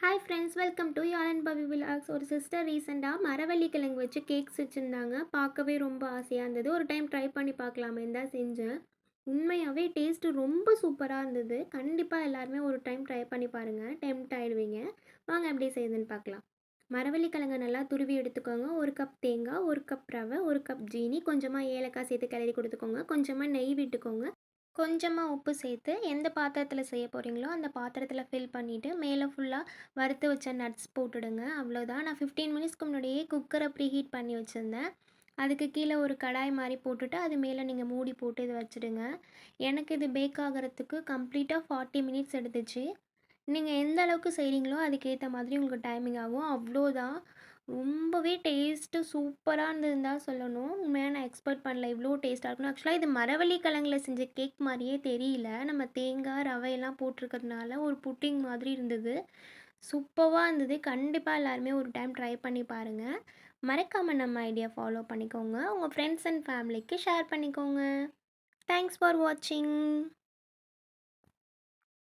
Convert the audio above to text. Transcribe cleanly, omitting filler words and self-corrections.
Hi friends, welcome to Yazhan Pavi vlogs. ஒரு sister ரீசெண்டாக மரவள்ளி கிழங்கு வச்சு கேக்ஸ் வச்சுருந்தாங்க. பார்க்கவே ரொம்ப ஆசையாக இருந்தது. ஒரு டைம் ட்ரை பண்ணி பார்க்கலாமேன்னு தான் செஞ்சேன். உண்மையாகவே டேஸ்ட்டு ரொம்ப சூப்பராக இருந்தது. கண்டிப்பாக எல்லாருமே ஒரு டைம் ட்ரை பண்ணி பாருங்கள், டெம்ப்ட் ஆகிடுவீங்க. வாங்க எப்படி செய்யுதுன்னு பார்க்கலாம். மரவள்ளி கிழங்கு நல்லா துருவி எடுத்துக்கோங்க. ஒரு கப் தேங்காய், ஒரு கப் ரவை, ஒரு கப் ஜீனி, கொஞ்சமாக ஏலக்காய் சேர்த்து கிளறி கொடுத்துக்கோங்க. கொஞ்சமாக நெய் விட்டுக்கோங்க. கொஞ்சமாக உப்பு சேர்த்து எந்த பாத்திரத்தில் செய்ய போகிறீங்களோ அந்த பாத்திரத்தில் ஃபில் பண்ணிவிட்டு மேலே ஃபுல்லாக வறுத்து வச்ச நட்ஸ் போட்டுடுங்க. அவ்வளோதான். நான் 15 மினிட்ஸ்க்கு முன்னாடியே குக்கரை ப்ரீஹீட் பண்ணி வச்சுருந்தேன். அதுக்கு கீழே ஒரு கடாய் மாதிரி போட்டுட்டு அது மேலே நீங்கள் மூடி போட்டு இதை வச்சுடுங்க. எனக்கு இது பேக் ஆகிறதுக்கு கம்ப்ளீட்டாக 40 மினிட்ஸ் எடுத்துச்சு. நீங்கள் எந்த அளவுக்கு செய்கிறீங்களோ அதுக்கேற்ற மாதிரி உங்களுக்கு டைமிங் ஆகும். அவ்வளோதான். ரொம்பவே டேஸ்ட்டு சூப்பராக இருந்ததுன்னு தான் சொல்லணும். உண்மையாக நான் எக்ஸ்பெக்ட் பண்ணல இவ்வளோ டேஸ்ட்டாக இருக்கும்னு. ஆக்சுவலாக இது மரவள்ளி கிழங்குல செஞ்ச கேக் மாதிரியே தெரியல. நம்ம தேங்காய், ரவையெல்லாம் போட்டிருக்கிறதுனால ஒரு புட்டிங் மாதிரி இருந்தது. சூப்பராக இருந்தது. கண்டிப்பாக எல்லாருமே ஒரு டைம் ட்ரை பண்ணி பாருங்கள். மறக்காமல் நம்ம ஐடியா ஃபாலோ பண்ணிக்கோங்க. உங்கள் ஃப்ரெண்ட்ஸ் அண்ட் ஃபேமிலிக்கு ஷேர் பண்ணிக்கோங்க. தேங்க்ஸ் ஃபார் வாட்சிங்.